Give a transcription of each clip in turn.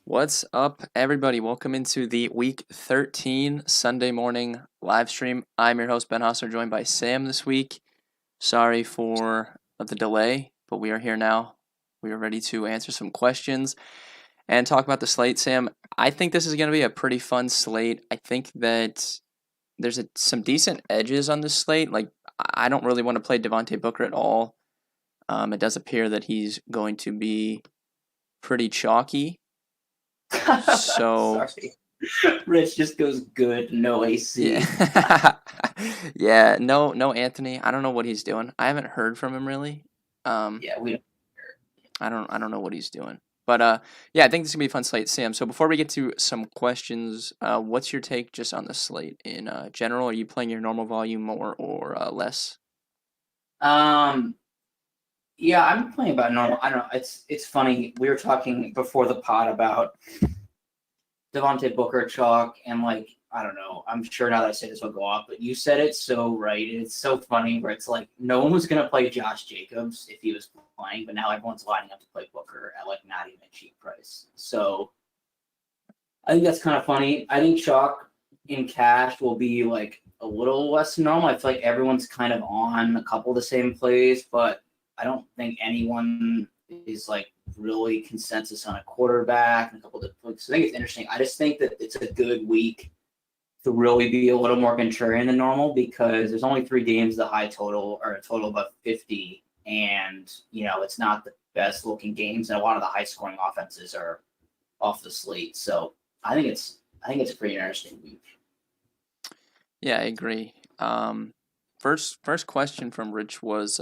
What's up, everybody? Welcome into the Week 13 Sunday morning live stream. I'm your host, Ben Hosser, joined by Sam this week. Sorry for the delay, but we are here now. We are ready to answer some questions and talk about the slate. Sam, I think this is going to be a pretty fun slate. I think that there's some decent edges on this slate. Like, I don't really want to play Devontae Booker at all. It does appear that he's going to be pretty chalky. So Sorry. Rich just goes good, no AC. yeah, yeah. No, Anthony. I don't know what he's doing. I haven't heard from him really. Yeah, we don't. I don't know what he's doing. But yeah, I think this is gonna be a fun slate, Sam. So before we get to some questions, what's your take just on the slate in general? Are you playing your normal volume more or less? Um, yeah, I'm playing about normal. I don't know. It's funny. We were talking before the pod about Devontae Booker chalk, and I don't know. I'm sure now that I say this will go off, but you said it so right. It's so funny where it's like no one was gonna play Josh Jacobs if he was playing, but now everyone's lining up to play Booker at like not even a cheap price. So I think that's kind of funny. I think chalk in cash will be like a little less normal. I feel like everyone's kind of on a couple of the same plays, but I don't think anyone is like really consensus on a quarterback and a couple of different. So I think it's interesting. I just think that it's a good week to really be a little more contrarian than normal because there's only 3 games, the high total or a total above 50, and it's not the best looking games, and a lot of the high scoring offenses are off the slate. So I think it's a pretty interesting week. Yeah, I agree. First question from Rich was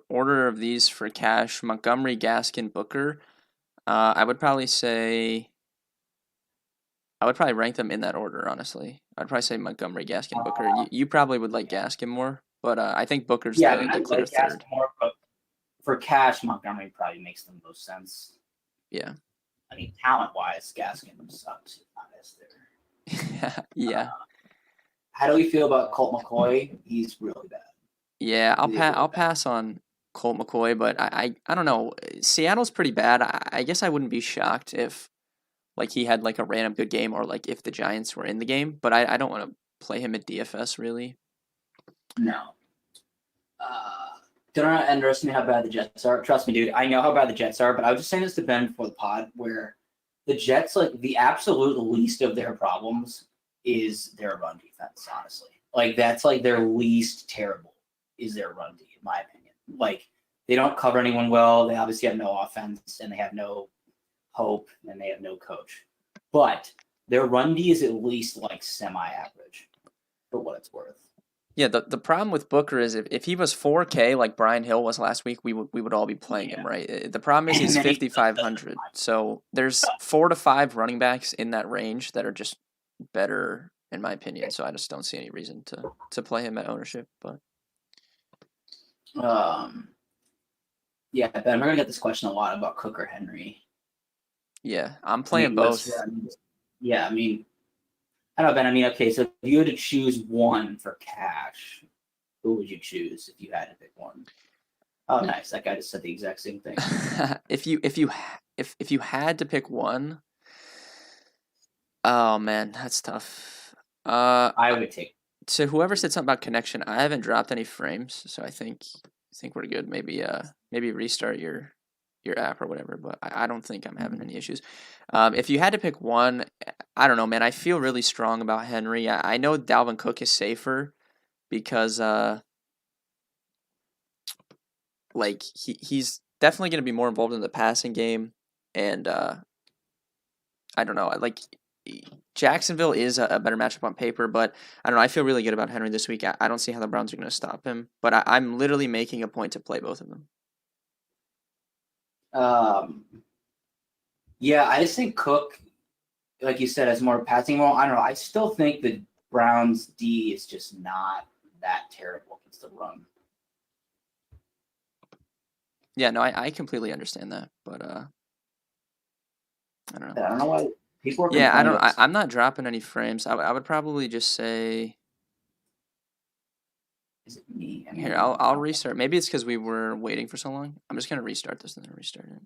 order of these for cash: Montgomery, Gaskin, Booker. I would probably say I would probably rank them in that order, honestly. I'd probably say Montgomery, Gaskin, Booker. You probably would like Gaskin more, but I think Booker's Yeah, I the mean, I the clear like Gaston third. more, but for cash, Montgomery probably makes the most sense. Yeah. I mean, talent-wise, Gaskin sucks. Not as there. Yeah. How do we feel about Colt McCoy? He's really bad. Yeah, He's really I'll bad. pass on Colt McCoy, but I don't know. Seattle's pretty bad. I guess I wouldn't be shocked if like he had like a random good game or like if the Giants were in the game, but I don't want to play him at DFS really. No. Don't underestimate how bad the Jets are. Trust me, dude. I know how bad the Jets are, but I was just saying this to Ben before the pod, where the Jets, like the absolute least of their problems is their run defense. Honestly, like that's like their least terrible is their run D, in my opinion. Like they don't cover anyone well. They obviously have no offense, and they have no hope, and they have no coach. But their run D is at least like semi-average for what it's worth. Yeah, the problem with Booker is if he was 4K like Brian Hill was last week, we would all be playing him, Yeah, right? The problem is and he's then he still doesn't. 5,500. So there's 4 to 5 running backs in that range that are just better in my opinion. So I just don't see any reason to play him at ownership, but Um, yeah, Ben, we're gonna get this question a lot about Cook or Henry. yeah, I'm I playing mean, both. yeah, I mean, I don't know, Ben. I mean, okay, so if you had to choose one for cash, who would you choose if you had to pick one? Oh, nice. That guy just said the exact same thing. If you had to pick one, oh man, that's tough. Uh, I would take. to whoever said something about connection, I haven't dropped any frames, so I think we're good. Maybe restart your app or whatever, but I don't think I'm having any issues. If you had to pick one, I don't know, man. I feel really strong about Henry. I know Dalvin Cook is safer because like he's definitely going to be more involved in the passing game, and I don't know. Like Jacksonville is a better matchup on paper, but I don't know. I feel really good about Henry this week. I don't see how the Browns are going to stop him, but I'm literally making a point to play both of them. Um, yeah, I just think Cook, like you said, has more passing role. I don't know. I still think the Browns D is just not that terrible against the run. Yeah, no, I completely understand that, but I don't know. I don't know why people are Yeah, I complaining don't. about this. I'm not dropping any frames. I would probably just say Is it me? I here. mean, I'll restart. Maybe it's because we were waiting for so long. I'm just gonna restart this and then restart it.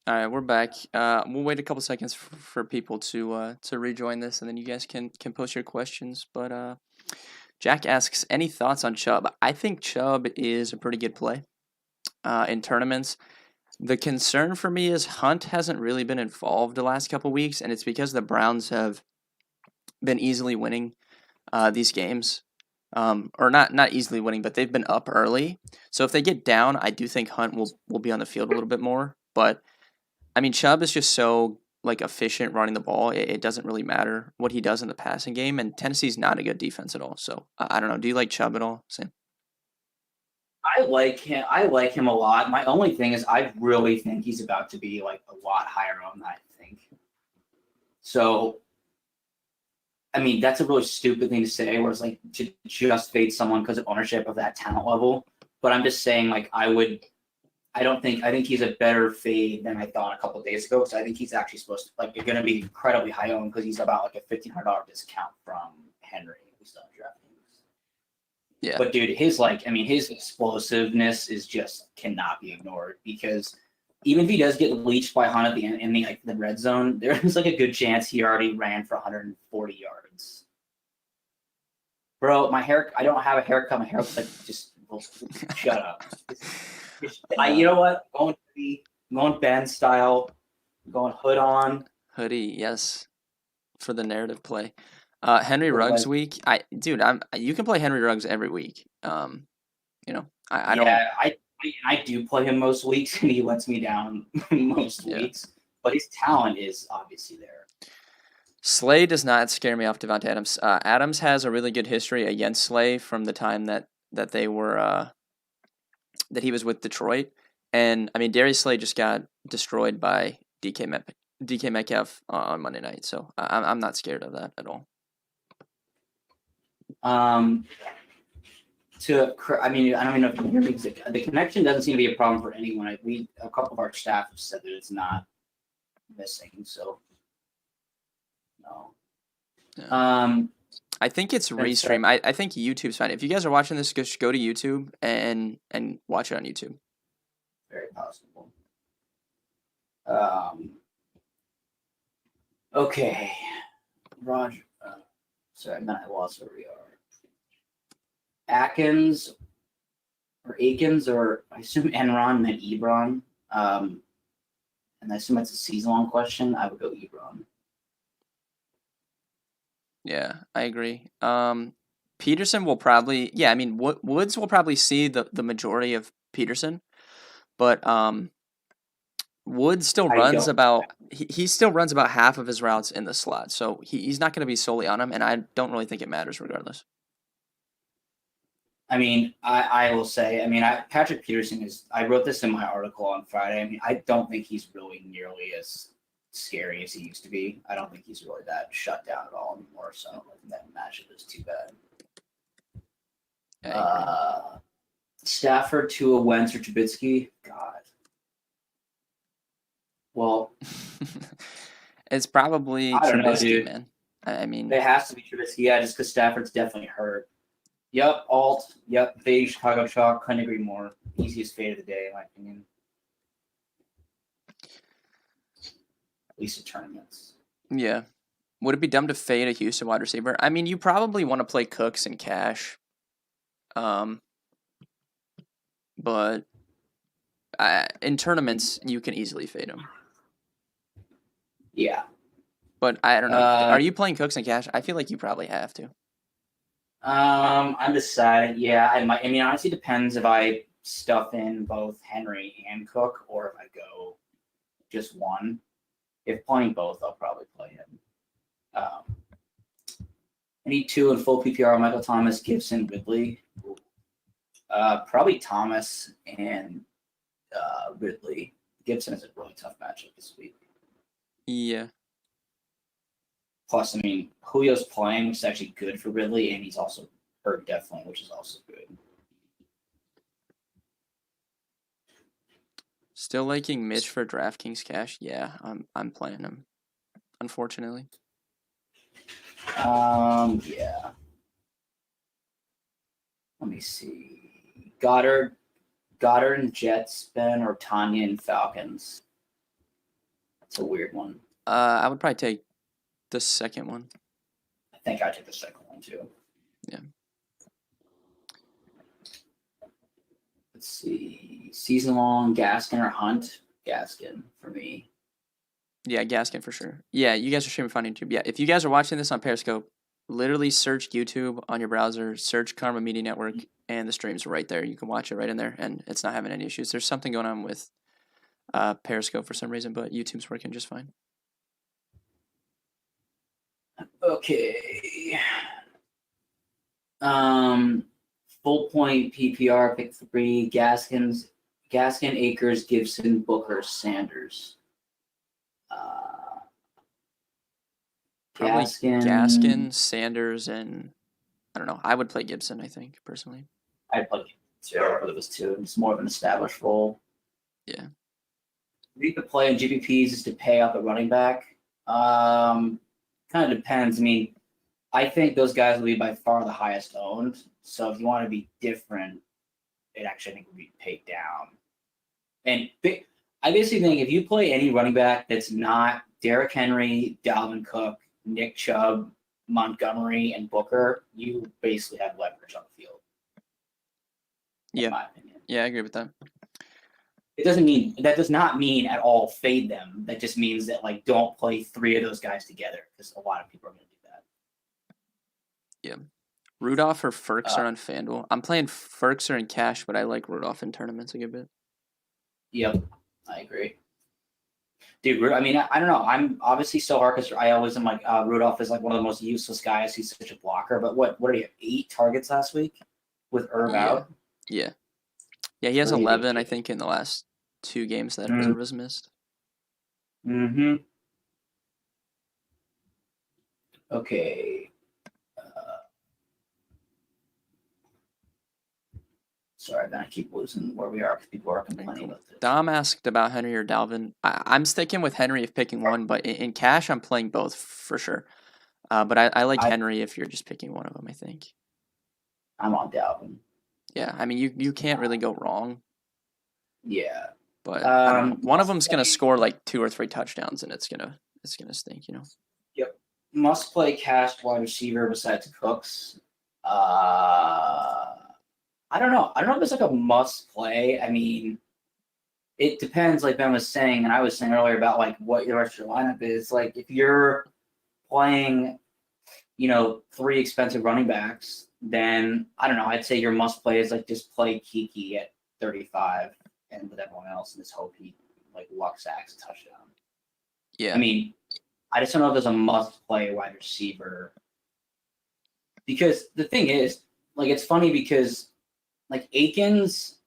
All right, we're back. We'll wait a couple seconds for people to rejoin this, and then you guys can post your questions. But Jack asks, any thoughts on Chubb? I think Chubb is a pretty good play in tournaments. The concern for me is Hunt hasn't really been involved the last couple weeks, and it's because the Browns have been easily winning these games. Or not easily winning, but they've been up early. So if they get down, I do think Hunt will be on the field a little bit more. But I mean, Chubb is just so like efficient running the ball. It doesn't really matter what he does in the passing game, and Tennessee's not a good defense at all. So I don't know. Do you like Chubb at all, Sam? I like him. I like him a lot. My only thing is, I really think he's about to be like a lot higher on that. I think. So, I mean, that's a really stupid thing to say. Where it's like to just fade someone because of ownership of that talent level. But I'm just saying, like, I would. I think he's a better fade than I thought a couple of days ago. Because I think he's actually supposed to like you're going to be incredibly high owned because he's about like a $1,500 discount from Henry. We still have draft. Yeah. But dude, his explosiveness is just cannot be ignored because even if he does get leached by Hunt at the end in the red zone, there's like a good chance he already ran for 140 yards. Bro, I don't have a haircut. My hair's like just shut up. You know what? Going Ben style, going hood on. Hoodie, yes, for the narrative play. Henry But Ruggs like, week. You can play Henry Ruggs every week. I don't. yeah, I do play him most weeks, and he lets me down most Yeah. weeks. But his talent is obviously there. Slay does not scare me off Devontae Adams. Adams has a really good history against Slay from the time that they were that he was with Detroit, and I mean Darius Slay just got destroyed by DK Metcalf on Monday night, so I'm not scared of that at all. I mean, I don't even know if you can hear me. The connection doesn't seem to be a problem for anyone. A couple of our staff have said that it's not missing, so no. Yeah. I think it's restream. I think YouTube's fine. If you guys are watching this, just go to YouTube and watch it on YouTube. Very possible. Okay, Roger. Sorry, I lost where we are. Akins, or I assume Enron meant Ebron. And I assume that's a season-long question. I would go Ebron. Yeah, I agree. Peterson will probably, I mean, Woods will probably see the majority of Peterson, but Woods still runs about he still runs about half of his routes in the slot, so he's not going to be solely on him, and I don't really think it matters regardless. I mean, I will say, Patrick Peterson is. I wrote this in my article on Friday. I mean, I don't think he's really nearly as scary as he used to be. I don't think he's really that shut down at all anymore. So I don't think that matchup is too bad. Stafford to a Wentz or Trubisky. God. Well, it's probably Trubisky, man. I mean, it has to be Trubisky, yeah, just because Stafford's definitely hurt. Yep, alt. Yep, fade Chicago chalk. Couldn't agree more. Easiest fade of the day, in my opinion. At least in tournaments. Yeah. Would it be dumb to fade a Houston wide receiver? I mean, you probably want to play Cooks and Cash. But in tournaments, you can easily fade them. Yeah. But I don't know. Are you playing Cooks and Cash? I feel like you probably have to. I'm deciding. Yeah, I might. I mean, honestly, depends if I stuff in both Henry and Cook, or if I go just one. If playing both, I'll probably play him. I need two in full PPR: Michael Thomas, Gibson, Ridley. Probably Thomas and Ridley. Gibson is a really tough matchup this week. Yeah. Plus, I mean, Julio's playing, which is actually good for Ridley, and he's also hurt definitely, which is also good. Still liking Mitch for DraftKings Cash? Yeah, I'm playing him. Unfortunately. Yeah. Let me see. Goddard and Jets, Ben, or Tanya and Falcons. It's a weird one. I would probably take the second one. I think I'd take the second one too. Yeah. Let's see. Season long, Gaskin or Hunt? Gaskin for me. Yeah, Gaskin for sure. Yeah, you guys are streaming on YouTube. Yeah, if you guys are watching this on Periscope, literally search YouTube on your browser, search Karma Media Network, and the stream's right there. You can watch it right in there, and it's not having any issues. There's something going on with Periscope for some reason, but YouTube's working just fine. Okay. Full point PPR pick 3. Gaskin, Akers, Gibson, Booker, Sanders. Probably Gaskin. Gaskin, Sanders, and I don't know. I would play Gibson, I think, personally. I'd play Gibson too, but it was two. It's more of an established role. Yeah. I think the play in GPPs is to pay up at running back. Kind of depends. I mean, I think those guys will be by far the highest owned. So if you want to be different, it actually I think would be paid down. And I basically think if you play any running back that's not Derrick Henry, Dalvin Cook, Nick Chubb, Montgomery, and Booker, you basically have leverage on the field. Yeah. In my opinion. Yeah, I agree with that. That does not mean at all fade them. That just means that like don't play 3 of those guys together because a lot of people are going to do that. Yeah. Rudolph or Ferkser on FanDuel. I'm playing Ferkser in cash, but I like Rudolph in tournaments a good bit. Yep, I agree. Dude, I mean, I don't know. I'm obviously so hard because I always am like, Rudolph is like one of the most useless guys. He's such a blocker. But what did he have? 8 targets last week with Irv out? Yeah. Yeah, he has 11, I think, in the last 2 games that Irv has missed. Mm-hmm. Okay. Sorry, then I keep losing where we are because people are complaining about this. Dom asked about Henry or Dalvin. I'm sticking with Henry if picking one, but in cash, I'm playing both for sure. But I like Henry if you're just picking one of them, I think. I'm on Dalvin. Yeah, I mean, you can't really go wrong. Yeah. But I don't know. One of them's going to score like 2 or 3 touchdowns, and it's gonna stink, you know? Yep. Must play cash wide receiver besides Cooks. I don't know. I don't know if it's like a must play. I mean, it depends, like Ben was saying, and I was saying earlier about like what your rest of your lineup is. Like if you're playing, 3 expensive running backs, then I don't know. I'd say your must play is like just play Kiki at 35 and with everyone else and just hope he like luck sacks a touchdown. Yeah. I mean, I just don't know if there's a must play wide receiver. Because the thing is, like it's funny because like Akins,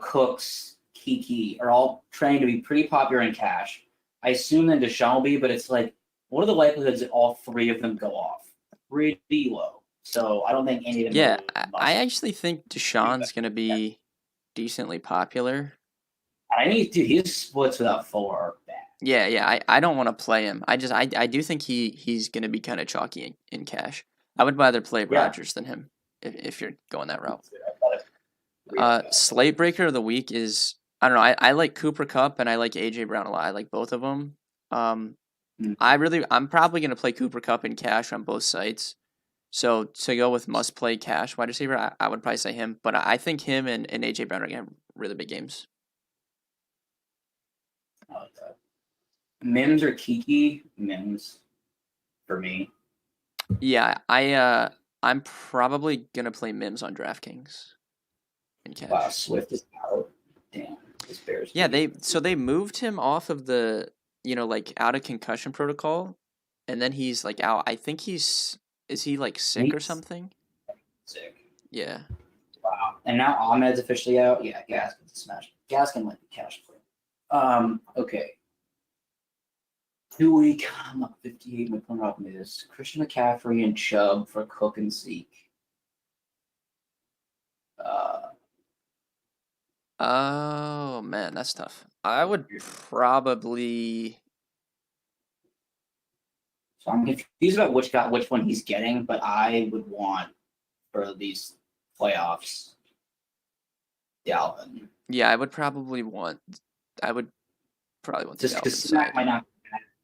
Cooks, Kiki are all trained to be pretty popular in cash. I assume then Deshaun will be, but it's like, what are the likelihoods that all 3 of them go off? Pretty low. So I don't think any of them. Yeah, I actually think Deshaun's going to be decently popular. I think, dude, his splits without 4 are bad. Yeah. I don't want to play him. I do think he's going to be kind of chalky in cash. I would rather play Rodgers than him if you're going that route. Slate breaker of the week is, I don't know. I like Cooper Kupp and I like AJ Brown a lot. I like both of them. I'm probably going to play Cooper Kupp in cash on both sites. So to go with must play cash wide receiver, I would probably say him. But I think him and AJ Brown are going to have really big games. I like that. Mims or Kiki? Mims for me. Yeah, I'm probably going to play Mims on DraftKings in cash. Wow, Swift is out. Damn, this Bears. Yeah, they moved him off of the, like out of concussion protocol, and then he's like out. I think is he like sick or something? Sick. Yeah. Wow. And now Ahmed's officially out. Yeah, Gaskin's a smash. Gaskin might be cash play. Okay. 2 week. I'm up 58. My point up is Christian McCaffrey and Chubb for Cook and Zeke. Oh man, that's tough. I would probably. So I'm confused about which one he's getting, but I would want for these playoffs Dalvin. Yeah, I would probably want. I would probably what the Just because Falcons Smack side. might not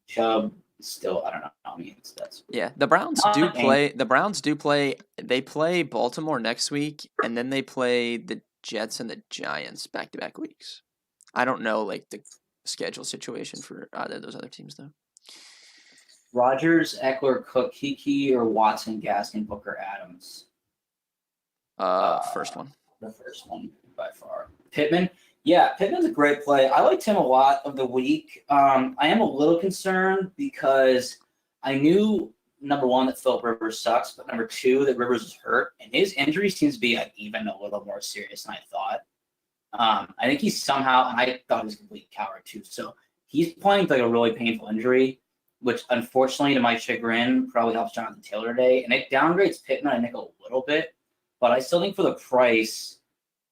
Chubb still, I don't know. I mean, that's Yeah, the Browns do not dangerous. play. The Browns do play. They play Baltimore next week, and then they play the Jets and the Giants back to back weeks. I don't know like the schedule situation for either of those other teams though. Rodgers, Eckler, Cook, Kiki, or Watson, Gaskin, Booker, Adams. First one. The first one by far. Pittman. Yeah, Pittman's a great play. I liked him a lot of the week. I am a little concerned because I knew number one that Philip Rivers sucks, but number two that Rivers is hurt, and his injury seems to be even a little more serious than I thought. I think he's somehow, and I thought he was a complete coward too. So he's playing with like a really painful injury, which unfortunately, to my chagrin, probably helps Jonathan Taylor today, and it downgrades Pittman, I think, a little bit. But I still think for the price,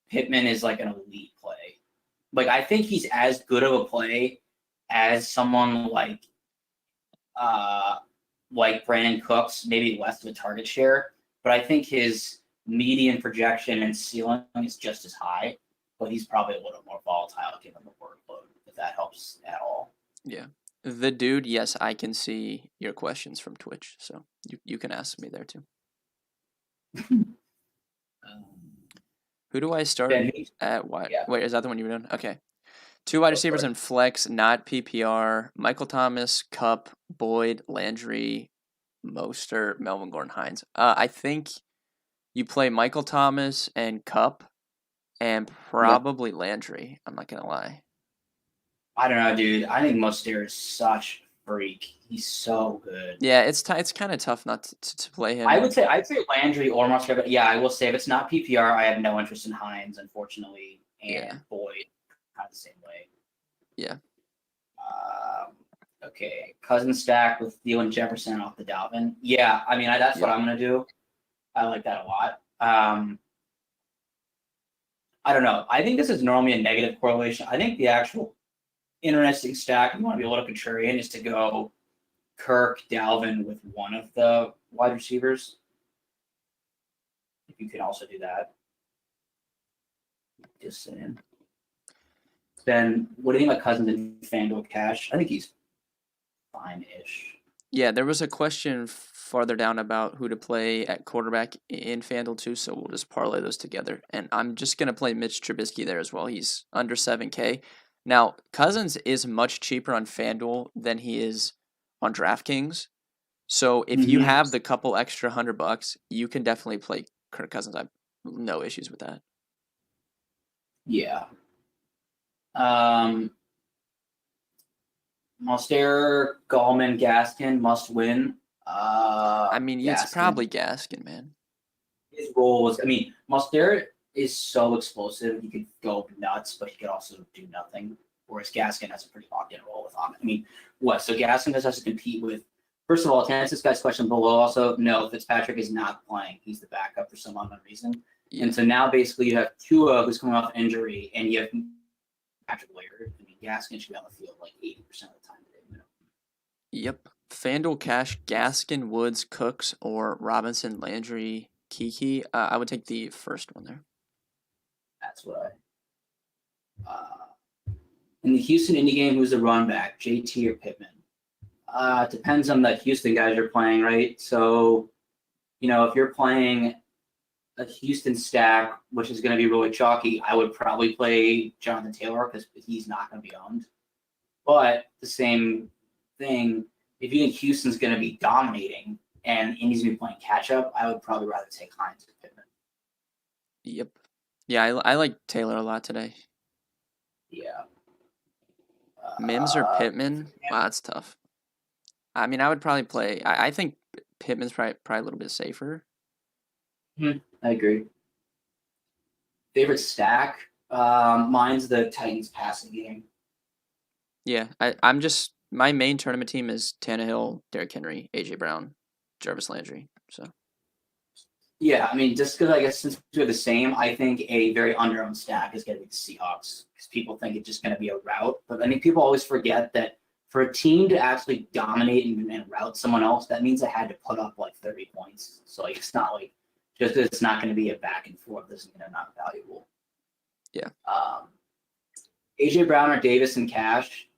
Pittman is like an elite play. Like I think he's as good of a play as someone like Brandon Cooks, maybe less of a target share. But I think his median projection and ceiling is just as high. But he's probably a little more volatile given the workload, if that helps at all. Yeah. The dude, yes, I can see your questions from Twitch, so you can ask me there too. Who do I start at wide? Yeah. Wait, is that the one you were doing? Okay. 2 wide receivers in flex, not PPR. Michael Thomas, Cup, Boyd, Landry, Mostert, Melvin Gordon, Hines. I think you play Michael Thomas and Cup and probably Landry. I'm not going to lie. I don't know, dude. I think Mostert is such a freak. He's so good. Yeah, it's kind of tough not to play him. I'd say Landry or Mostert, but yeah, I will say if it's not PPR, I have no interest in Hines, unfortunately, and Boyd, kind of the same way. Yeah. Okay, Cousins stack with Thielen Jefferson off the Dalvin. Yeah, I mean that's what I'm gonna do. I like that a lot. I don't know. I think this is normally a negative correlation. I think the actual interesting stack, if you want to be a little contrarian, is to go Kirk, Dalvin with one of the wide receivers. If you can also do that. Just saying. Then what do you think about Cousins and FanDuel Cash? I think he's fine-ish. Yeah, there was a question farther down about who to play at quarterback in FanDuel too, so we'll just parlay those together. And I'm just going to play Mitch Trubisky there as well. He's under 7K. Now, Cousins is much cheaper on FanDuel than he is on DraftKings. So if you have the couple extra $100, you can definitely play Kirk Cousins. I have no issues with that. Yeah. Mostert, Gallman, Gaskin must win. I mean, Gaskin. It's probably Gaskin, man. His role was, I mean, Mostert is so explosive. He could go nuts, but he could also do nothing. Whereas Gaskin has a pretty locked-in role with him. I mean, what? So Gaskin just has to compete with. First of all, to answer this guy's question below, also, no, Fitzpatrick is not playing. He's the backup for some unknown reason. Yeah. And so now basically you have Tua, who's coming off injury, and you have Patrick Laird. I mean, Gaskin should be on the field like 80% of the time today. Yep. FanDuel Cash, Gaskin, Woods, Cooks, or Robinson, Landry, Kiki. I would take the first one there. That's what in the Houston-Indy game, who's the run back, JT or Pittman? Depends on the Houston guys you're playing, right? So, if you're playing a Houston stack, which is going to be really chalky, I would probably play Jonathan Taylor because he's not going to be owned. But the same thing, if you think Houston's going to be dominating and Indy's going to be playing catch-up, I would probably rather take Hines or Pittman. Yep. Yeah, I like Taylor a lot today. Yeah. Mims or Pittman? Wow, that's tough. I mean, I would probably play. I think Pittman's probably a little bit safer. I agree. Favorite stack? Mine's the Titans passing game. Yeah, I'm just my main tournament team is Tannehill, Derrick Henry, AJ Brown, Jarvis Landry. So. Yeah, I mean, just because I guess since we're the same, I think a very under-owned stack is going to be the Seahawks because people think it's just going to be a rout. But I think people always forget that for a team to actually dominate and rout someone else, that means they had to put up like 30 points. So it's not like just it's not going to be a back and forth. This is not valuable. Yeah. AJ Brown or Davis and Cash.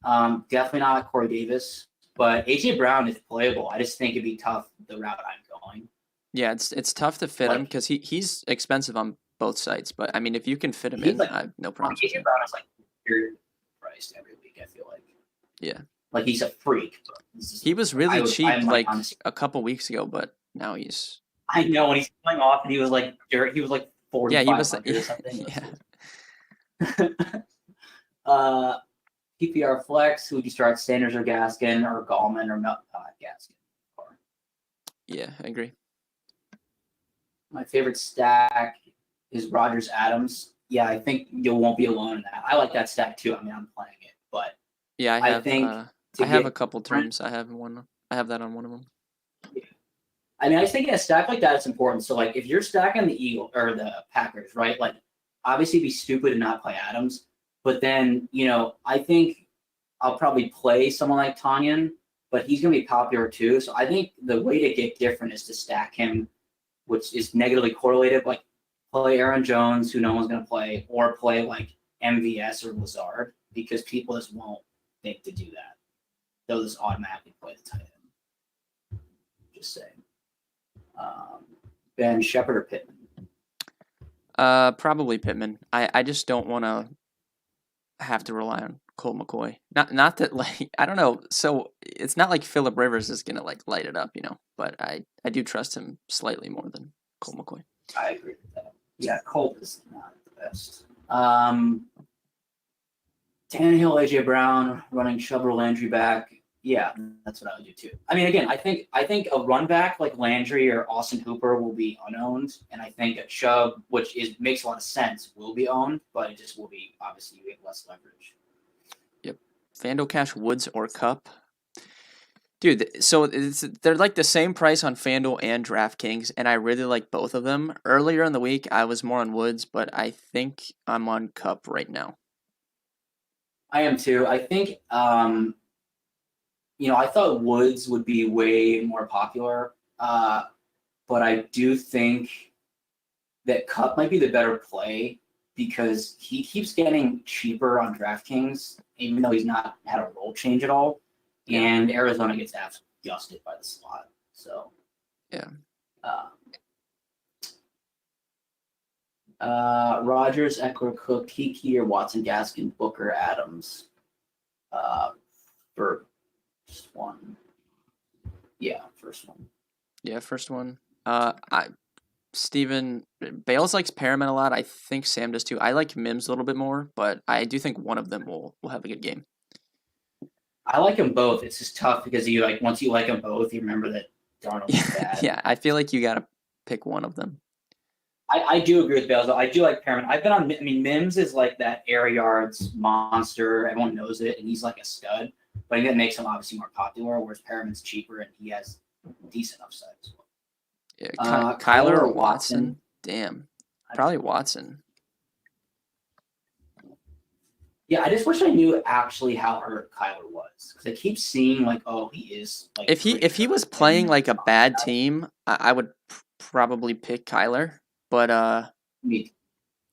Definitely not Corey Davis, but AJ Brown is playable. I just think it'd be tough the route I'm going. Yeah, it's tough to fit him Like because he's expensive on both sides. But I mean, if you can fit him he's in, like I have no problems with AJ him. Brown is like weird priced every week. I feel Yeah, like he's a freak. But he was really cheap I'm like like honestly, a couple weeks ago, but now he's I know when he's playing off and he was like dirt. He was like yeah he was 4,500 or something. yeah. uh, PPR flex. Who would you start? Sanders or Gaskin or Gallman or Gaskin? Yeah, I agree. My favorite stack is Rogers Adams. Yeah, I think you won't be alone in that. I like that stack too. I mean, I'm playing it, but Yeah, I think to I have a get couple different, terms. I have that on one of them. I mean, I just think in a stack like that, it's important. So, like, if you're stacking the Eagle or the Packers, right? Like, obviously, it'd be stupid to not play Adams. But then, I think I'll probably play someone like Tanyan, but he's going to be popular too. So, I think the way to get different is to stack him, which is negatively correlated. Like, play Aaron Jones, who no one's going to play, or play like MVS or Lazard, because people just won't think to do that. They'll just automatically play the tight end. Just saying. Ben Shepard or Pittman? Probably Pittman. I just don't want to have to rely on Colt McCoy. Not that like I don't know. So it's not like Philip Rivers is gonna like light it up, But I do trust him slightly more than Colt McCoy. I agree with that. Yeah, Colt is not the best. Tannehill, AJ Brown, running Chubb or Landry back. Yeah, that's what I would do too. I mean, again, I think a run back like Landry or Austin Hooper will be unowned, and I think a Chubb, which makes a lot of sense, will be owned, but it just will be obviously you have less leverage. Yep. Fanduel Cash, Woods or Cup. Dude, so they're like the same price on FanDuel and DraftKings, and I really like both of them. Earlier in the week, I was more on Woods, but I think I'm on Cup right now. I am too. I think I thought Woods would be way more popular, but I do think that Cup might be the better play because he keeps getting cheaper on DraftKings, even though he's not had a role change at all. Yeah. And Arizona gets absolutely dusted by the slot. So, yeah. Rodgers, Eckler, Cook, Kiki, or Watson, Gaskin, Booker, Adams. First one. Yeah, first one. Yeah, first one. Steven Bales likes Perriman a lot. I think Sam does too. I like Mims a little bit more, but I do think one of them will have a good game. I like them both. It's just tough because once you like them both, you remember that Darnold is bad. Yeah, I feel like you got to pick one of them. I do agree with Bales, though. I do like Perriman. Mims is like that air yards monster. Everyone knows it, and he's like a stud. But I think that makes him obviously more popular, whereas Perriman's cheaper and he has decent upside as well. Yeah, Kyler or Watson? Damn, probably Watson. Yeah, I just wish I knew actually how hurt Kyler was because I keep seeing he is like. If he was playing like a bad team, I would probably pick Kyler. But I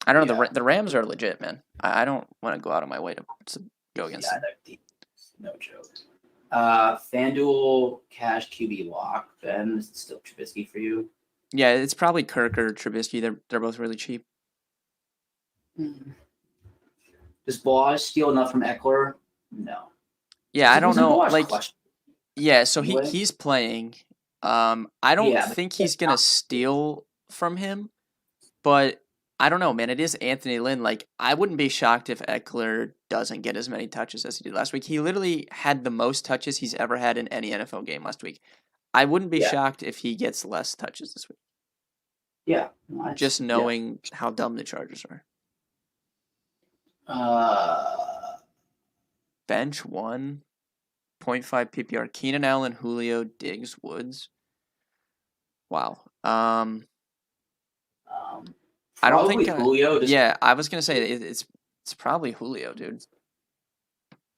don't know. The Rams are legit, man. I don't want to go out of my way to go against them. No joke. FanDuel cash QB lock. Ben, is it still Trubisky for you? Yeah, it's probably Kirk or Trubisky. They're both really cheap. Does Boaz steal enough from Eckler? No. Yeah, I don't know. Yeah, so he's playing. I don't think he's gonna steal from him, but I don't know, man. It is Anthony Lynn. Like, I wouldn't be shocked if Eckler doesn't get as many touches as he did last week. He literally had the most touches he's ever had in any NFL game last week. I wouldn't be shocked if he gets less touches this week. Yeah. Just knowing how dumb the Chargers are. Bench 1.5 PPR. Keenan Allen, Julio, Diggs, Woods. Wow. I don't think Julio. Yeah, I was gonna say it's probably Julio, dude.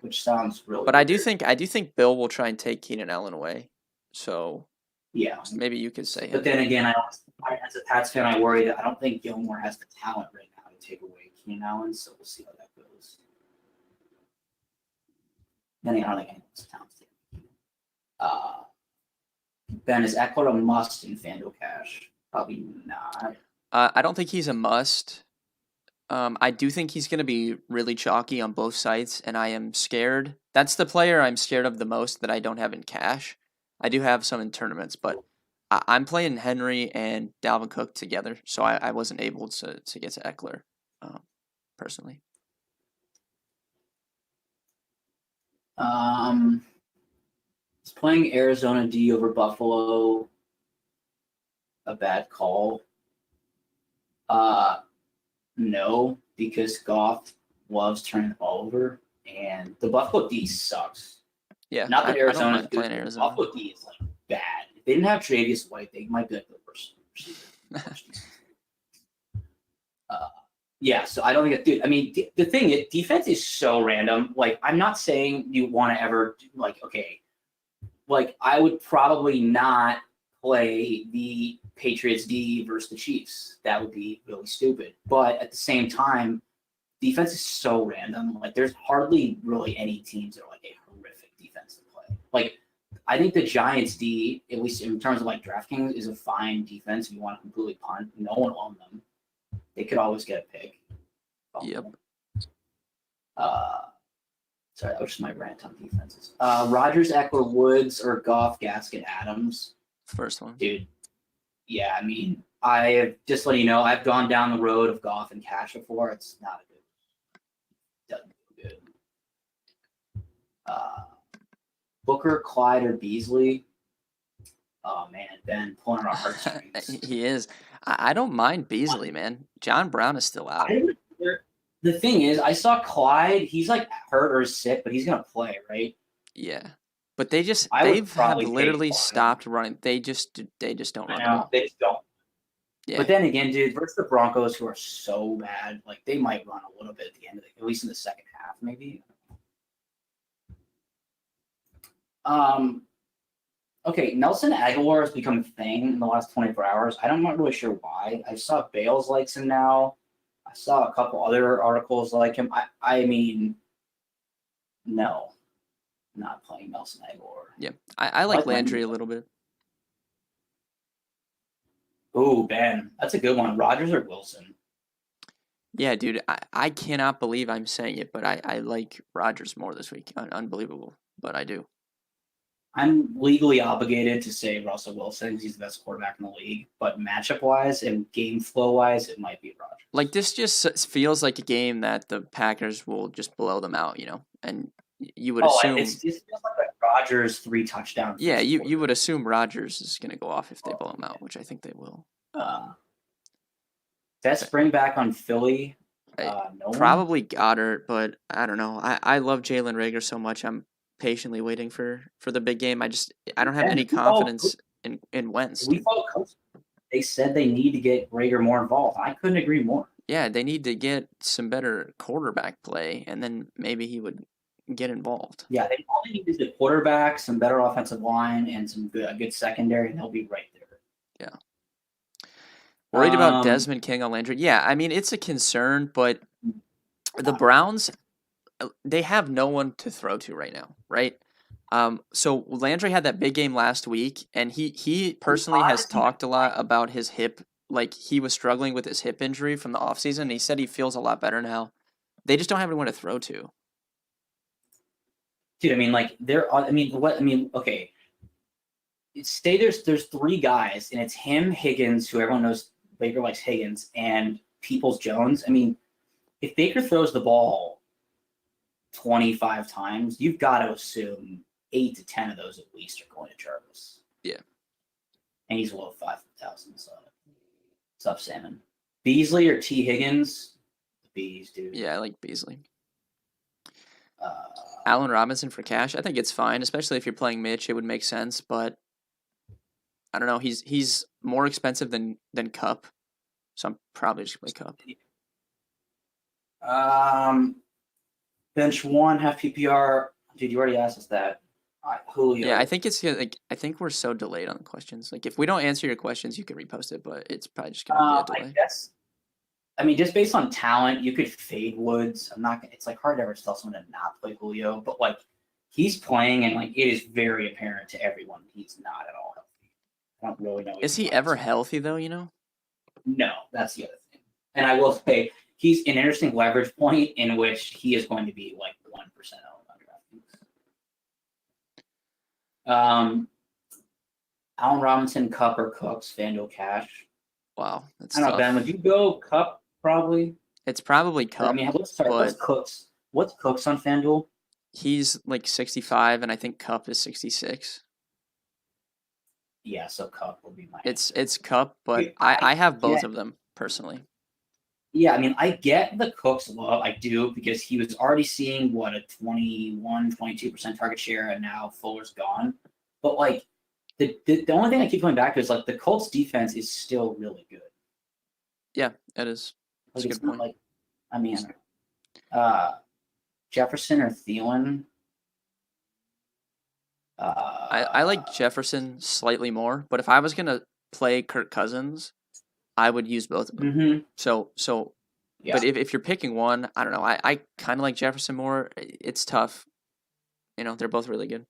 Which sounds really. But weird. I do think Bill will try and take Keenan Allen away. So yeah, maybe you could say him. But then again, as a Pats fan, I worry that I don't think Gilmore has the talent right now to take away Keenan Allen. So we'll see how that goes. Then I don't think anyone's talented. Ben, is Eckler a must in FanDuel Cash? Probably not. I don't think he's a must. I do think he's going to be really chalky on both sites, and I am scared. That's the player I'm scared of the most that I don't have in cash. I do have some in tournaments, but I'm playing Henry and Dalvin Cook together, so I wasn't able to get to Eckler personally. Is playing Arizona D over Buffalo a bad call? No, because Goff loves turning the ball over, and the Buffalo D sucks. Yeah, not that I don't Arizona's mind good. playing Arizona. Buffalo D is like bad. If they didn't have Travius White, they might be like the worst. Yeah, so I don't think dude. I mean, the thing is, defense is so random. Like, I'm not saying you want to ever like, okay, like I would probably not play the Patriots D versus the Chiefs. That would be really stupid. But at the same time, defense is so random. Like, there's hardly really any teams that are like a horrific defense to play. Like, I think the Giants D, at least in terms of like DraftKings, is a fine defense if you want to completely punt. No one on them. They could always get a pick. Yep. Sorry, that was just my rant on defenses. Rodgers, Eckler, Woods, or Goff, Gaskin, Adams. First one. Dude, yeah, I mean, I have just let you know, I've gone down the road of Goff and Cash before. It's not a good. Doesn't do good. Booker, Clyde, or Beasley. Oh man, Ben pulling on our heartstrings. He is. I don't mind Beasley, man. John Brown is still out. The thing is, I saw Clyde. He's like hurt or sick, but he's gonna play, right? Yeah, but they've probably take literally Clyde. stopped running. They just don't run the ball. They just don't. Yeah. But then again, dude, versus the Broncos, who are so bad, like they might run a little bit at the end of at least in the second half, maybe. Okay, Nelson Aguilar has become a thing in the last 24 hours. I'm not really sure why. I saw Bales likes him now. I saw a couple other articles like him. I mean, no, not playing Nelson Aguilar. Yeah, I like Landry a little bit. Oh, Ben, that's a good one. Rodgers or Wilson? Yeah, dude, I cannot believe I'm saying it, but I like Rodgers more this week. Unbelievable, but I do. I'm legally obligated to say Russell Wilson because he's the best quarterback in the league. But matchup-wise and game flow-wise, it might be Rodgers. Like, this just feels like a game that the Packers will just blow them out, and you would assume. It feels like Rodgers 3 touchdowns. Yeah, you would assume Rodgers is going to go off if they blow him out, which I think they will. That spring back on Philly. Probably Goddard, but I don't know. I love Jalen Reagor so much. I'm patiently waiting for the big game. I don't have any confidence in Wentz. We follow coach. They said they need to get Reagor more involved. I couldn't agree more. Yeah, they need to get some better quarterback play, and then maybe he would get involved. Yeah, they only need is a quarterback, some better offensive line, and some good secondary, and they'll be right there. Yeah. Worried about Desmond King on Landry? Yeah, I mean, it's a concern, but the Browns, they have no one to throw to right now, right? So Landry had that big game last week, and he personally has talked a lot about his hip. Like, he was struggling with his hip injury from the offseason, and he said he feels a lot better now. They just don't have anyone to throw to. Dude, I mean, like, okay. There's 3 guys, and it's him, Higgins, who everyone knows Baker likes Higgins, and Peoples-Jones. I mean, if Baker throws the ball 25 times, you've got to assume 8 to 10 of those at least are going to Jarvis. Yeah. And he's below 5,000, so what's up, Salmon? Beasley or T. Higgins? The Bees, dude. Yeah, I like Beasley. Allen Robinson for cash, I think it's fine, especially if you're playing Mitch. It would make sense, but I don't know. He's more expensive than Kupp, so I'm probably just gonna play Kupp. Bench 1, half PPR. Dude, you already asked us that. Julio. Yeah, I think it's like I think we're so delayed on the questions. Like, if we don't answer your questions, you can repost it, but it's probably just gonna be a delay. I mean, just based on talent, you could fade Woods. It's like hard to ever tell someone to not play Julio, but like he's playing, and like it is very apparent to everyone he's not at all healthy. I don't really know Is even he why ever he's not. healthy though? You know? No, that's the other thing. And I will say he's an interesting leverage point in which he is going to be like 1% owned on DraftKings. Allen Robinson, Cup, or Cooks, FanDuel Cash. Wow, that's I don't know, Ben. Would tough. you go Cup probably? It's probably Or I Cup, mean, what's but Cooks? What's Cooks on FanDuel? he's like 65, and I think Cup is 66. Yeah, so Cup will be my answer. It's Cup, but Dude, I I have both get of them personally. Yeah, I mean, I get the Cooks love. I do because he was already seeing what a 21, 22% target share, and now Fuller's gone. But like the only thing I keep coming back to is like the Colts defense is still really good. Yeah, it is. That's Like a it's good not point. like I mean Jefferson or Thielen. I like Jefferson slightly more, but if I was gonna play Kirk Cousins, I would use both of them. Mm-hmm. So Yeah. but if you're picking one, I don't know. I kind of like Jefferson more. It's tough. You know, they're both really good.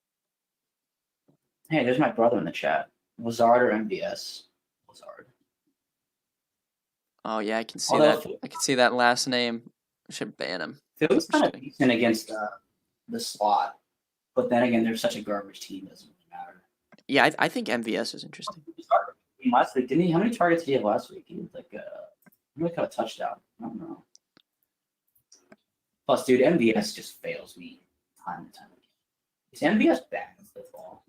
Hey, there's my brother in the chat. Lazard or MVS? Lazard. Oh yeah, I can see Although that. I can see that last name. I should ban him. Philly's I'm just kind of kidding. decent against the slot, but then again, they're such a garbage team. It doesn't really matter. Yeah, I think MVS is interesting. Last week, didn't he? How many targets did he have last week? He was like a touchdown. I don't know. Plus, dude, MVS just fails me time and time again. Is MVS bad in football?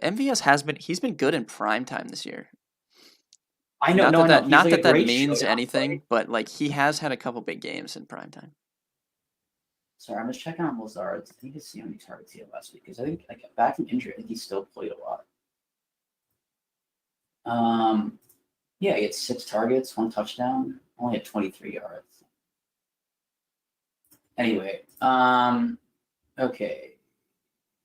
MVS he's been good in prime time this year. I know, no, I know. He's Not like a that great means showdown anything, play. but like he has had a couple big games in prime time. Sorry, I'm just checking on Lazard. I think to see how many targets he had last week because I think like back from injury, I think he still played a lot. Yeah, he had 6 targets, 1 touchdown, only had 23 yards. Anyway, okay.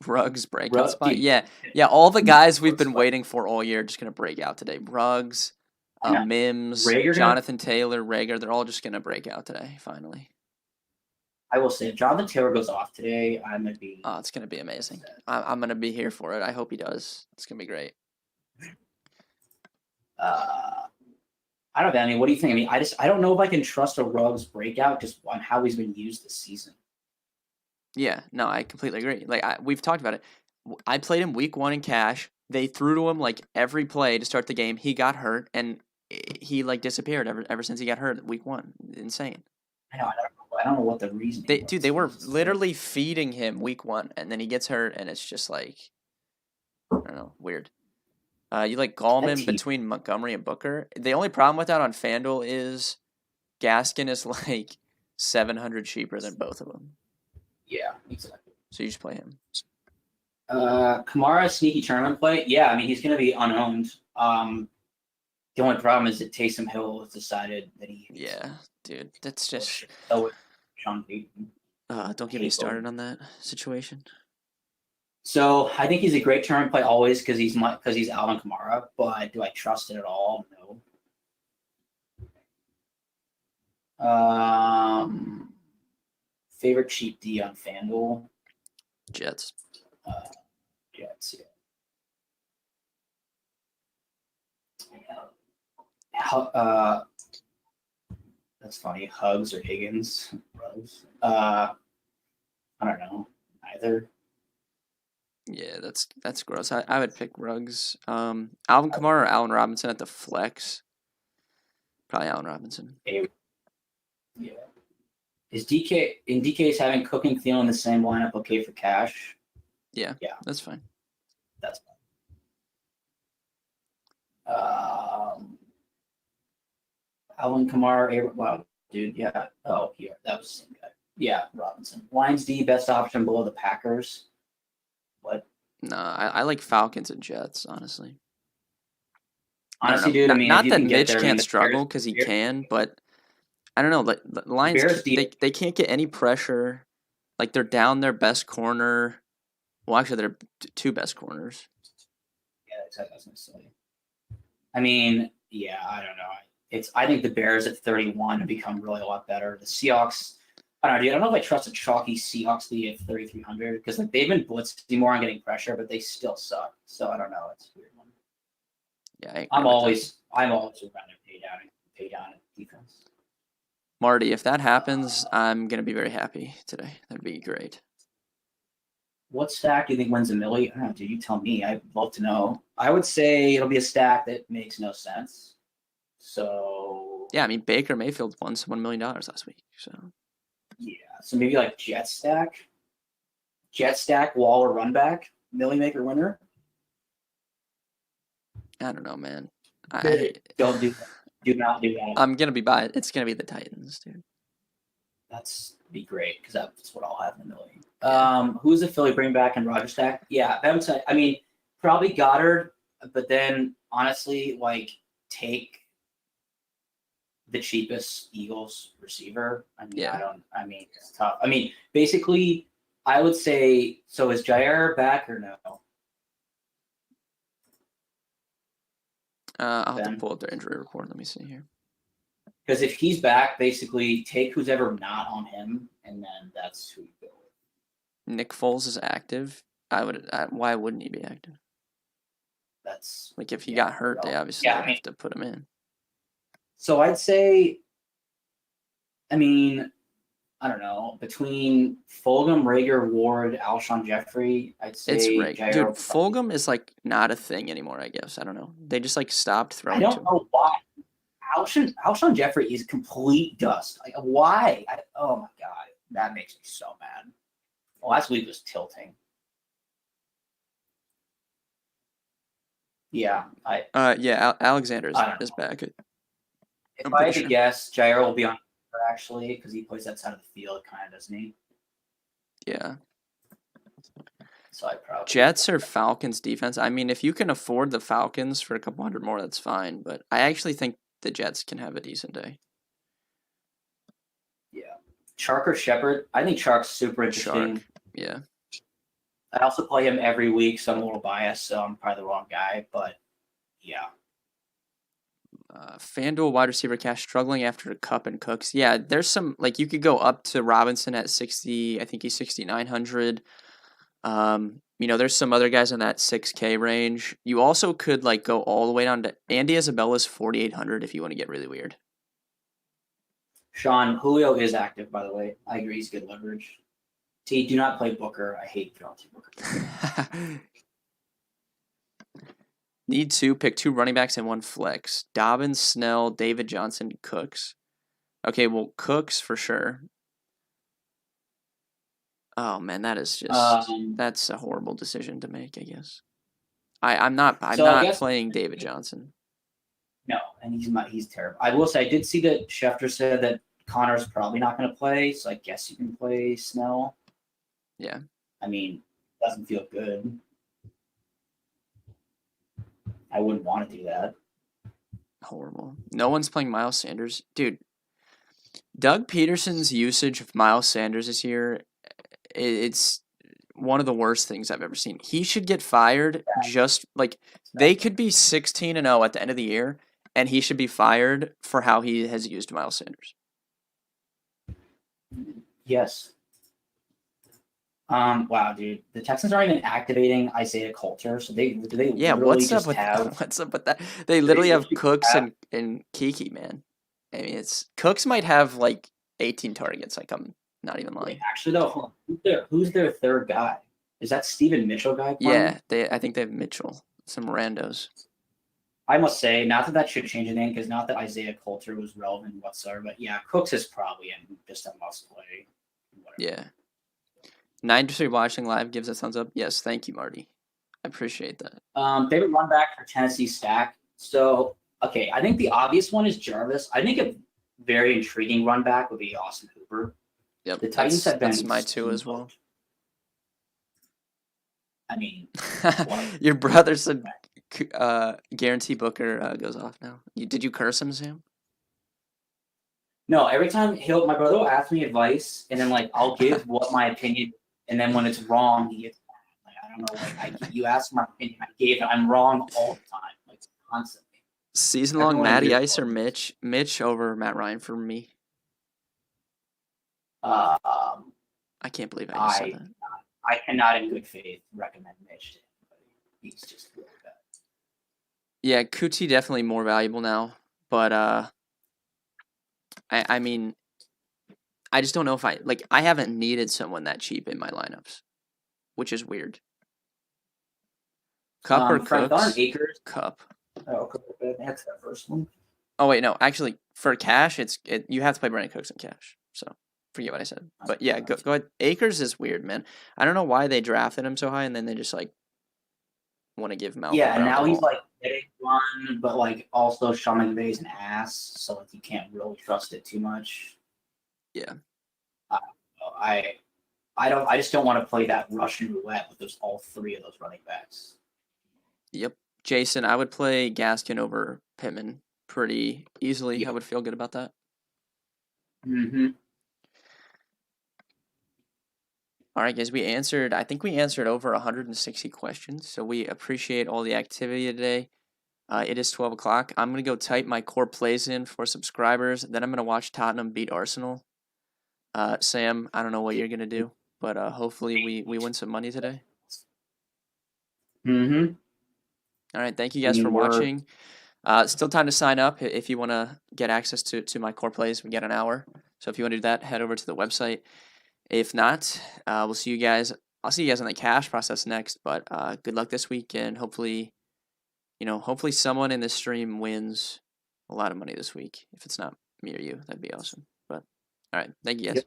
Ruggs breakout spot. Dude, Yeah. All the guys we've been waiting for all year just gonna break out today. Ruggs, Mims, Rager Jonathan Taylor, Rager. They're all just gonna break out today. Finally. I will say, if Jonathan Taylor goes off today, I'm gonna be. Oh, it's gonna be amazing. I'm gonna be here for it. I hope he does. It's gonna be great. I don't know, Danny. What do you think? I mean, I don't know if I can trust a Ruggs breakout just on how he's been used this season. Yeah, no, I completely agree. Like we've talked about it. I played him week 1 in cash. They threw to him like every play to start the game. He got hurt and he like disappeared ever since he got hurt week 1. Insane. I don't know what the reasoning was. Dude, they were literally feeding him week 1, and then he gets hurt, and it's just like I don't know, weird. You like Gallman between Montgomery and Booker. The only problem with that on FanDuel is Gaskin is like 700 cheaper than both of them. Yeah, exactly. So you just play him. Kamara sneaky tournament play. Yeah, I mean he's going to be unowned. The only problem is that Taysom Hill has decided that he. Yeah, dude, that's just. Sean Payton. Don't get me started on that situation. So I think he's a great tournament play always because he's Alvin Kamara. But do I trust it at all? No. Favorite cheap D on FanDuel? Jets. Jets, yeah. That's funny. Hugs or Higgins? I don't know. Either. Yeah, that's gross. I would pick Ruggs. Alvin Kamara or Allen Robinson at the flex. Probably Allen Robinson. Yeah. Is DK's having Cooking Thielen in the same lineup okay for cash? Yeah. That's fine. That's fine. Alvin Kamara, wow, dude, yeah. Oh, yeah, that was the same guy. Yeah, Robinson. Lions D, best option below the Packers. What? Nah, I like Falcons and Jets, honestly. Honestly, dude, I mean, not that Mitch can't struggle because he can, but I don't know. The Lions, they can't get any pressure. Like they're down their best corner. Well, actually, they're 2 best corners. Yeah, that's what I was gonna say. I mean, yeah, I don't know. I think the Bears at 31 have become really a lot better. The Seahawks, I don't know, dude. I don't know if I trust a chalky Seahawks lead at 3,300 because like they've been blitzing more on getting pressure, but they still suck. So I don't know. It's a weird one. Yeah, I agree I'm with that. always would rather pay down at defense. Marty, if that happens, I'm gonna be very happy today. That'd be great. What stack do you think wins a milli? I don't know, dude. You tell me. I'd love to know. I would say it'll be a stack that makes no sense. So Yeah, I mean Baker Mayfield won $1 million last week, so yeah, so maybe like Jet stack, Waller run back, milli maker winner. I don't know, man. Don't do that. Do not do that. I'm gonna be by. It's gonna be the Titans, dude. That's be great because that's what I'll have in a million. Who's the Philly bring back in Roger stack? Yeah, I mean, probably Goddard, but then honestly, like take the cheapest Eagles receiver. I mean, Yeah. I mean, it's tough. I mean, basically, I would say. So is Jair back or no? I'll have to pull up their injury report. Let me see here. Because if he's back, basically take who's ever not on him, and then that's who you go with. Nick Foles is active. Why wouldn't he be active? That's like if he got hurt, they obviously have to put him in. So I'd say, I mean, I don't know, between Fulgham, Rager, Ward, Alshon Jeffrey, I'd say it's Rager. Dude, Fulgham is like not a thing anymore, I guess. I don't know. They just like stopped throwing. I don't know why. Alshon Jeffrey is complete dust. Like why? Oh my god, that makes me so mad. Last week was tilting. Yeah, Alexander is back. If I had to guess, Jair will be on actually because he plays that side of the field, kind of, doesn't he? Yeah. So I probably Jets or Falcons defense. I mean, if you can afford the Falcons for a couple hundred more, that's fine. But I actually think the Jets can have a decent day. Yeah, Chark or Shepard. I think Chark's super interesting. Chark. Yeah. I also play him every week, so I'm a little biased, so I'm probably the wrong guy, but yeah. FanDuel wide receiver cash struggling after Cup and Cooks. Yeah, there's some, like, you could go up to Robinson at 60, I think he's 6,900. There's some other guys in that 6K range. You also could, like, go all the way down to Andy Isabella's 4,800 if you want to get really weird. Sean, Julio is active, by the way. I agree, he's good leverage. T, do not play Booker. I hate Devontae Booker. Need to pick 2 running backs and 1 flex. Dobbins, Snell, David Johnson, Cooks. Okay, well, Cooks for sure. Oh man, that is just that's a horrible decision to make, I guess. I'm not playing David Johnson. No, and he's terrible. I will say I did see that Schefter said that Connor's probably not going to play, so I guess you can play Snell. Yeah. I mean, it doesn't feel good. I wouldn't want to do that. Horrible. No one's playing Miles Sanders. Dude, Doug Peterson's usage of Miles Sanders this year, it's one of the worst things I've ever seen. He should get fired. Just like they could be 16-0 at the end of the year, and he should be fired for how he has used Miles Sanders. Yes. Wow, dude. The Texans aren't even activating Isaiah Coulter, so they what's up with that? They literally have Cooks and Kiki, man. I mean, Cooks might have like 18 targets. Like I'm not even lying. Actually, though, who's their third guy? Is that Steven Mitchell guy? Yeah, I think they have Mitchell. Some randos. I must say, not that should change anything, because not that Isaiah Coulter was relevant whatsoever, but yeah, Cooks is probably just a must play. Yeah. 9% watching live gives a thumbs up. Yes, thank you, Marty. I appreciate that. Favorite run back for Tennessee stack. So, okay, I think the obvious one is Jarvis. I think a very intriguing run back would be Austin Hooper. Yep, the Titans have been. That's my 2 as well. I mean, your brother said guarantee Booker goes off now. Did you curse him, Sam? No, every time my brother will ask me advice, and then like I'll give what my opinion, and then when it's wrong, he gets mad. Like I don't know, like you asked my opinion, I gave it. I'm wrong all the time, like constantly. Season long Matty Ice or Mitch over Matt Ryan for me. Um, I can't believe I just said I that. I cannot in good faith recommend Mitch to anybody. He's just really bad. Yeah, Kuti definitely more valuable now, but I mean, I just don't know if I haven't needed someone that cheap in my lineups, which is weird. Cup or Frank Thorne Cooks? Akers. Cup. Oh, okay, that's that first one. Oh wait, no, actually, for cash, you have to play Brandon Cooks in cash. So forget what I said. But yeah, go ahead. Akers is weird, man. I don't know why they drafted him so high, and then they just like want to give Malcolm Yeah, and Brown the now he's ball. like hitting one, but like also Sean McVay's an ass, so like you can't really trust it too much. Yeah. I I just don't want to play that Russian roulette with those all three of those running backs. Yep. Jason, I would play Gaskin over Pittman pretty easily. I Yep. would feel good about that. Mm-hmm. All right, guys, I think we answered over 160 questions. So we appreciate all the activity today. It is 12 o'clock. I'm going to go type my core plays in for subscribers. Then I'm going to watch Tottenham beat Arsenal. Sam, I don't know what you're going to do, but hopefully we win some money today. Mm-hmm. All right, thank you I guys for mean, we're watching. Still time to sign up if you want to get access to my core plays. We get an hour. So if you want to do that, head over to the website. If not, we'll see you guys. I'll see you guys on the cash process next. But good luck this week, and hopefully someone in this stream wins a lot of money this week. If it's not me or you, that'd be awesome. But all right, thank you guys. yep.